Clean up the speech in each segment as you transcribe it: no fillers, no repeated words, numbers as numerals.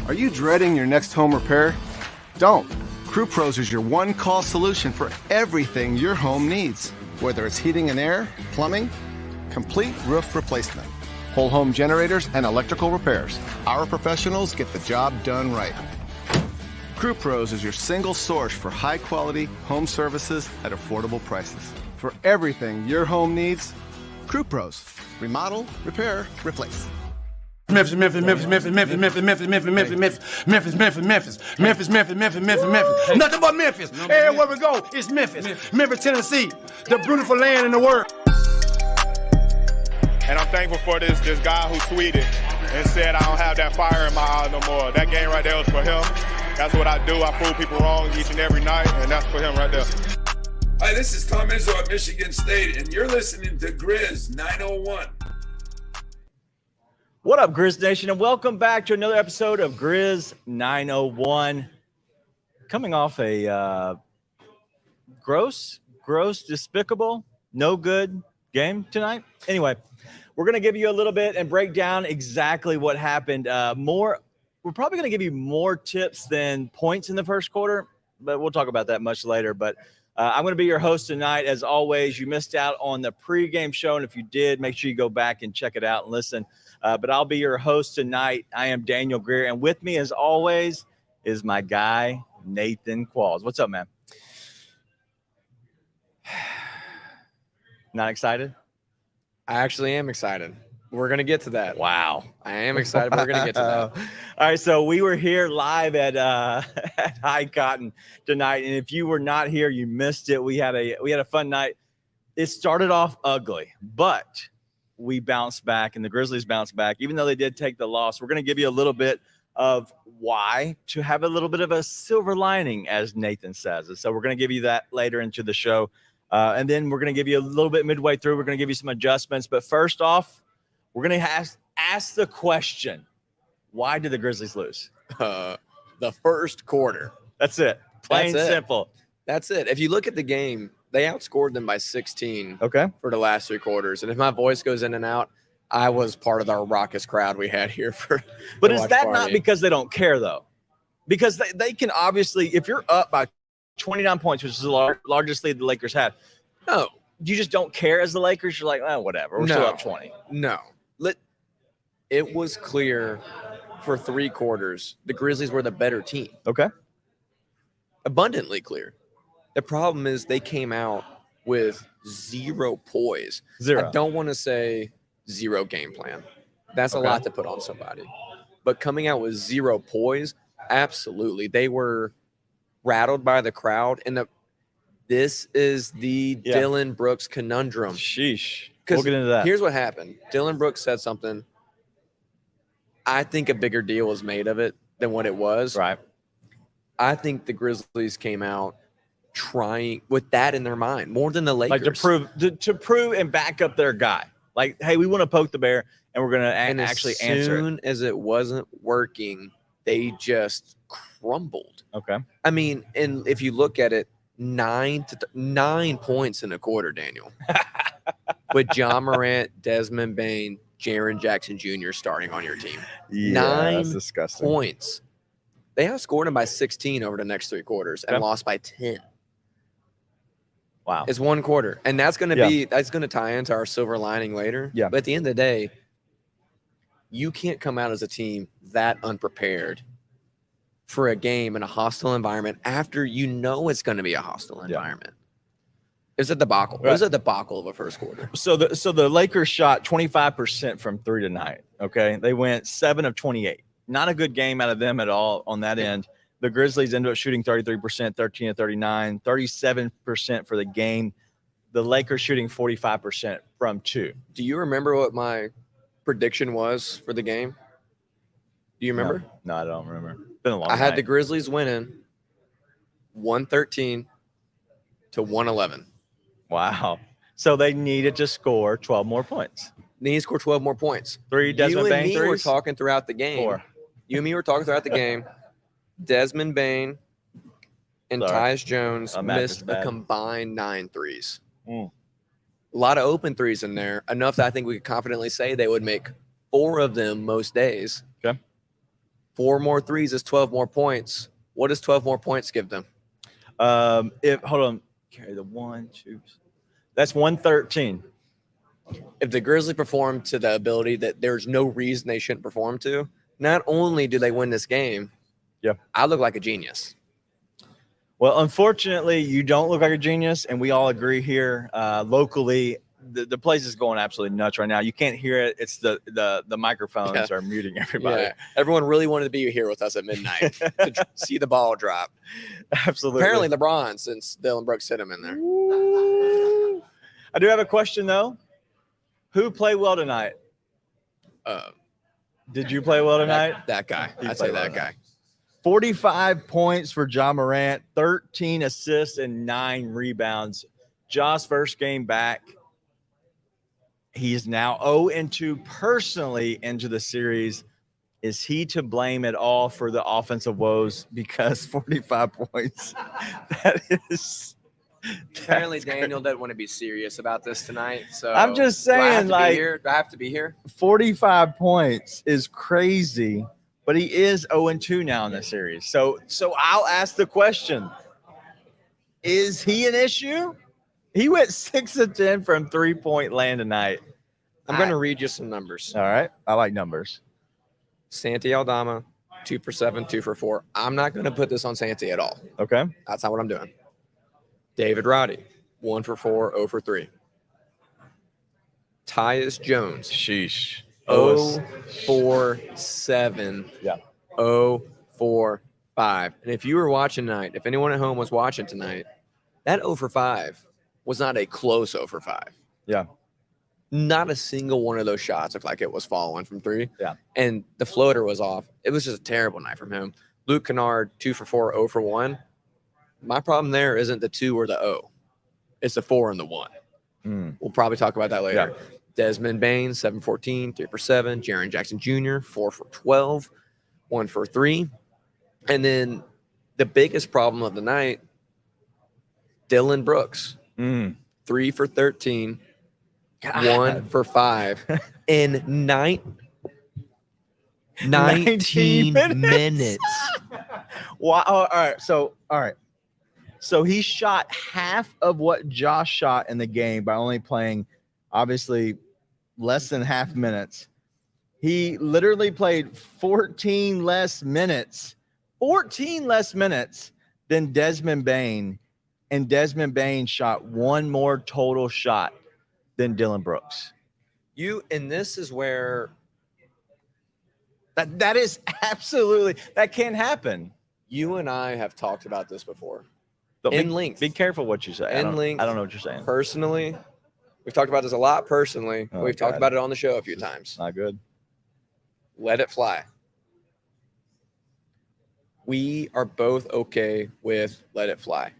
Are you dreading your next home repair? Don't. Crew Pros is your one-call solution for everything your home needs. Whether it's heating and air, plumbing, complete roof replacement, whole home generators, and electrical repairs. Our professionals get the job done right. Crew Pros is your single source for high-quality home services at affordable prices. For everything your home needs, Crew Pros. Remodel, repair, replace. Memphis. Nothing but Memphis. Everywhere we go, it's Memphis. Memphis, Tennessee, the beautiful land in the world. And I'm thankful for this guy who tweeted and said I don't have that fire in my eye no more. That game right there was for him. That's what I do. I prove people wrong each and every night, and that's for him right there. Hi, this is Tom Izzo at Michigan State, and you're listening to Grizz 901. What up, Grizz Nation, and welcome back to another episode of Grizz 901. Coming off a gross, despicable, no good game tonight. Anyway, we're going to give you a little bit and break down exactly what happened. We're probably going to give you more tips than points in the first quarter, but we'll talk about that much later. But I'm going to be your host tonight. As always, you missed out on the pregame show, and if you did, make sure you go back and check it out and listen. But I'll be your host tonight. I am Daniel Greer, and with me, as always, is my guy, Nathan Qualls. What's up, man? Not excited? I actually am excited. We're going to get to that. Wow. I am excited, but we're going to get to that. All right, so we were here live at High Cotton tonight, and if you were not here, you missed it. We had a fun night. It started off ugly, but we bounced back, and the Grizzlies bounced back. Even though they did take the loss, we're going to give you a little bit of why to have a little bit of a silver lining, as Nathan says. And so we're going to give you that later into the show. And then we're going to give you a little bit midway through. We're going to give you some adjustments. But first off, we're going to ask the question, why did the Grizzlies lose? The first quarter. That's it. Plain and simple. That's it. If you look at the game, they outscored them by 16 for the last three quarters. And if my voice goes in and out, I was part of the raucous crowd we had here for But is that not because they don't care, though? Because they can obviously, if you're up by 29 points, which is the largest lead the Lakers had, no, you just don't care as the Lakers? You're like, oh, whatever. We're still up 20. No. It was clear for three quarters the Grizzlies were the better team. Okay. Abundantly clear. The problem is they came out with zero poise. Zero. I don't want to say zero game plan. That's a lot to put on somebody. But coming out with zero poise, absolutely. They were rattled by the crowd. And this is the Dillon Brooks conundrum. Sheesh. We'll get into that. Here's what happened. Dillon Brooks said something. I think a bigger deal was made of it than what it was. Right. I think the Grizzlies came out trying with that in their mind more than the Lakers. Like to prove and back up their guy. Like, hey, we want to poke the bear, and we're going to actually answer it. As soon as it wasn't working, they just crumbled. Okay. I mean, and if you look at it, 9 points in a quarter, Daniel, with John Morant, Desmond Bane, Jaren Jackson Jr. starting on your team. Yeah, 9 that's disgusting. Points. They outscored them by 16 over the next three quarters and lost by 10. Wow. It's one quarter. And that's going to tie into our silver lining later. Yeah. But at the end of the day, you can't come out as a team that unprepared for a game in a hostile environment after you know it's going to be a hostile environment. It was a debacle. Right. It was a debacle of a first quarter. So the Lakers shot 25% from three tonight. Okay. They went 7 of 28. Not a good game out of them at all on that end. The Grizzlies ended up shooting 33%, 13 of 39, 37% for the game. The Lakers shooting 45% from two. Do you remember what my prediction was for the game? Do you remember? No, I don't remember. It's been a long I had night. the Grizzlies winning 113 to 111. Wow. So they needed to score 12 more points. They need to score 12 more points. 3 Desmond Bane You and me were threes? talking throughout the game. 4. You and me were talking throughout the game. Desmond Bane and Tyus Jones missed a combined 9 threes. A lot of open threes in there, enough that I think we could confidently say they would make 4 of them most days. Okay. 4 more threes is 12 more points. What does 12 more points give them? Hold on, carry the 1, 2. That's 113. If the Grizzlies perform to the ability that there's no reason they shouldn't perform to, not only do they win this game, I look like a genius. Well, unfortunately, you don't look like a genius, and we all agree here locally. The place is going absolutely nuts right now. You can't hear it. It's the microphones are muting everybody. Yeah. Everyone really wanted to be here with us at midnight to see the ball drop. Absolutely. Apparently LeBron, since Dylan Brooks hit him in there. Ooh. I do have a question, though. Who played well tonight? Did you play well tonight? That guy. I'd say that guy. 45 points for Ja Morant, 13 assists and 9 rebounds. Ja's first game back. He's now 0-2 personally into the series. Is he to blame at all for the offensive woes? Because 45 points. That is. Apparently, Daniel doesn't want to be serious about this tonight. So I'm just saying, do I have to be here? 45 points is crazy, but he is 0-2 now in the series. So I'll ask the question: is he an issue? He went 6 of 10 from 3-point land tonight. I'm going to read you some numbers. All right, I like numbers. Santi Aldama, 2 for 7, 2 for 4. I'm not going to put this on Santi at all. Okay, that's not what I'm doing. David Roddy, 1 for 4, 0 for 3. Tyus Jones, sheesh, 0 for 7, 0 for 5. And if you were watching tonight, if anyone at home was watching tonight, that 0 for 5 was not a close 0 for 5. Yeah. Not a single one of those shots looked like it was falling from 3. Yeah. And the floater was off. It was just a terrible night from him. Luke Kennard, 2 for 4, 0 for 1. My problem there isn't the 2 or the 0. It's the 4 and the 1. We'll probably talk about that later. Yeah. Desmond Bain, 7 for 14, 3 for 7. Jaren Jackson Jr., 4 for 12, 1 for 3. And then the biggest problem of the night, Dylan Brooks, 3 for 13, 1 for 5 in 19 minutes. Wow. All right. So he shot half of what Josh shot in the game by only playing, obviously, less than half minutes. He literally played 14 less minutes than Desmond Bain, and Desmond Bain shot 1 more total shot than Dylan Brooks. And this is where that is absolutely, that can't happen. You and I have talked about this before. Length. Be careful what you say. I don't know what you're saying. Personally, we've talked about this a lot personally. We've talked about it on the show a few times. Not good. Let it fly. We are both okay with let it fly.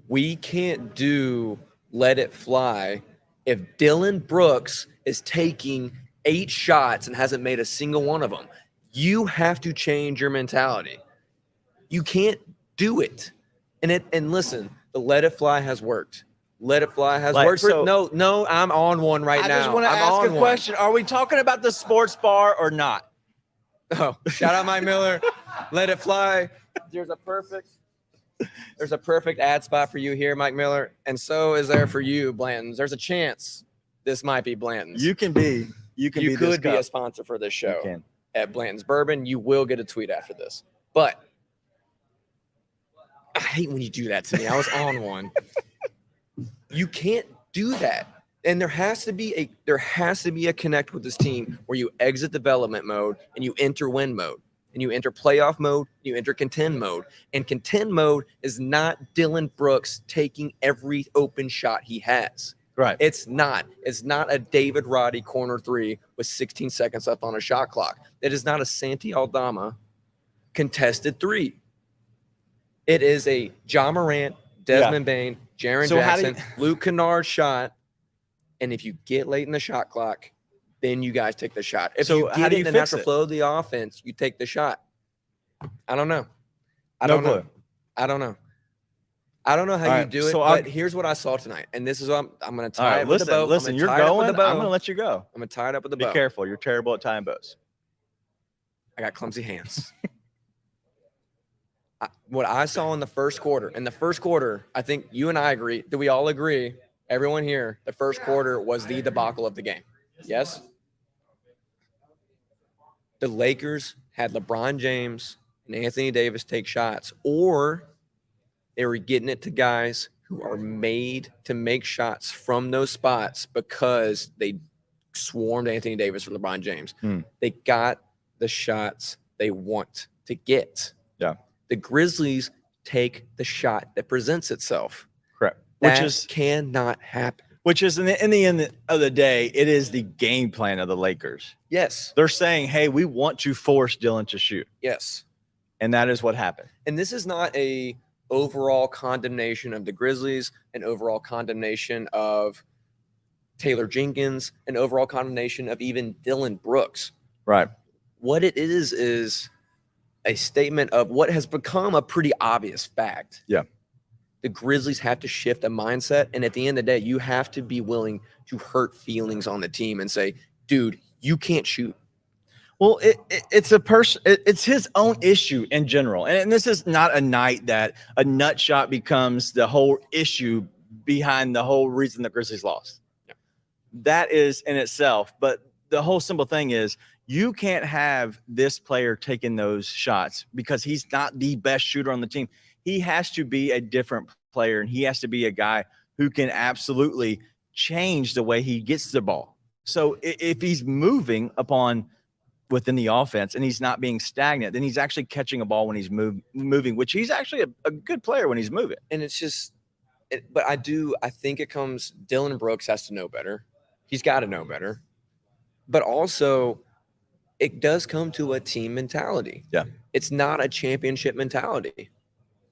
We can't do let it fly if Dylan Brooks is taking 8 shots and hasn't made a single one of them. You have to change your mentality. You can't do it. And listen, the let it fly has worked. Let it fly has worked. No, I'm on one right now. I just want to ask a question. Are we talking about the sports bar or not? Oh, shout out Mike Miller. Let it fly. There's a perfect ad spot for you here, Mike Miller. And so is there for you, Blanton's. There's a chance this might be Blanton's. You could be a sponsor for this show at Blanton's Bourbon. You will get a tweet after this. But I hate when you do that to me. I was on one. You can't do that. And there has to be a connect with this team where you exit development mode and you enter win mode. And you enter playoff mode, you enter contend mode. And contend mode is not Dylan Brooks taking every open shot he has. Right. It's not a David Roddy corner 3 with 16 seconds left on a shot clock. It is not a Santi Aldama contested 3. It is a Ja Morant, Desmond Bain, Jaren Jackson, Luke Kennard shot. And if you get late in the shot clock, then you guys take the shot. If you get in the natural flow of the offense, you take the shot. I don't know. I don't know how you do it, but here's what I saw tonight. And this is what I'm going to tie it with the bow. Listen, you're going. I'm going to let you go. I'm going to tie it up with the bow. Be careful. You're terrible at tying bows. I got clumsy hands. What I saw in the first quarter, I think you and I agree. Do we all agree? Everyone here, the first quarter was the debacle of the game. Yes? The Lakers had LeBron James and Anthony Davis take shots, or they were getting it to guys who are made to make shots from those spots because they swarmed Anthony Davis or LeBron James. They got the shots they want to get. Yeah. The Grizzlies take the shot that presents itself. Correct. Which cannot happen. Which is in the end of the day, it is the game plan of the Lakers. Yes. They're saying, hey, we want to force Dylan to shoot. Yes. And that is what happened. And this is not a overall condemnation of the Grizzlies, an overall condemnation of Taylor Jenkins, an overall condemnation of even Dylan Brooks. Right. What it is a statement of what has become a pretty obvious fact. Yeah. The Grizzlies have to shift the mindset. And at the end of the day, you have to be willing to hurt feelings on the team and say, dude, you can't shoot. Well, it's his own issue in general. And this is not a night that a nut shot becomes the whole issue behind the whole reason the Grizzlies lost. Yeah. That is in itself. But the whole simple thing is you can't have this player taking those shots because he's not the best shooter on the team. He has to be a different player, and he has to be a guy who can absolutely change the way he gets the ball. So if he's moving within the offense and he's not being stagnant, then he's actually catching a ball when he's moving, which he's actually a good player when he's moving. And it's just but I think it comes Dylan Brooks has to know better. He's got to know better. But also it does come to a team mentality. Yeah. It's not a championship mentality.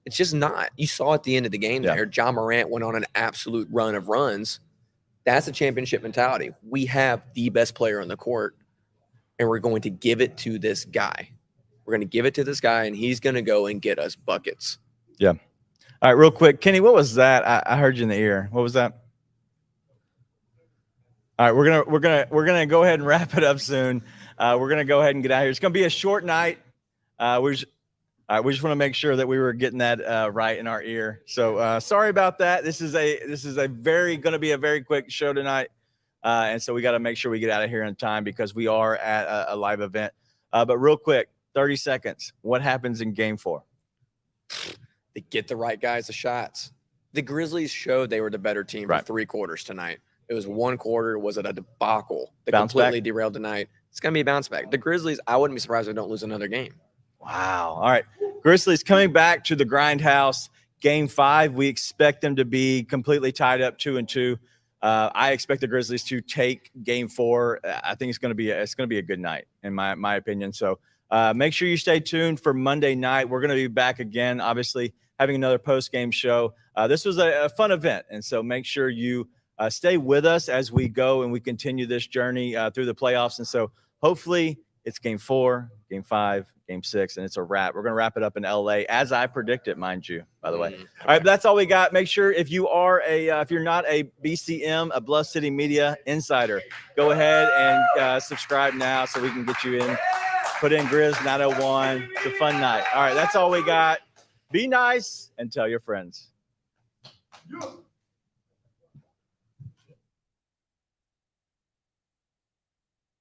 It's just not. You saw at the end of the game there, John Morant went on an absolute run of runs. That's a championship mentality. We have the best player on the court, and we're going to give it to this guy. We're going to give it to this guy, and he's going to go and get us buckets. Yeah. All right, real quick. Kenny, what was that? I heard you in the ear. What was that? All right, we're gonna go ahead and wrap it up soon. We're gonna go ahead and get out of here. It's gonna be a short night. We just want to make sure that we were getting that right in our ear. So sorry about that. This is going to be a very quick show tonight, and so we got to make sure we get out of here in time because we are at a live event. But real quick, 30 seconds. What happens in Game 4? They get the right guys the shots. The Grizzlies showed they were the better team for 3 quarters tonight. It was 1 quarter. Was it a debacle that completely derailed tonight? It's going to be a bounce back. The Grizzlies, I wouldn't be surprised if they don't lose another game. Wow. All right. Grizzlies coming back to the Grindhouse. Game 5, we expect them to be completely tied up 2-2. I expect the Grizzlies to take Game 4. I think it's going to be a good night in my opinion. So make sure you stay tuned for Monday night. We're going to be back again, obviously having another post-game show. This was a fun event, and so make sure you stay with us as we go and we continue this journey through the playoffs. And so hopefully it's Game 4, Game 5, Game 6, and it's a wrap. We're going to wrap it up in LA as I predicted, mind you, by the way. All right, that's all we got. Make sure if you are if you're not a BCM, a Bluff City Media Insider, go ahead and subscribe now so we can get you in. Put in Grizz 901. It's a fun night. All right, that's all we got. Be nice and tell your friends.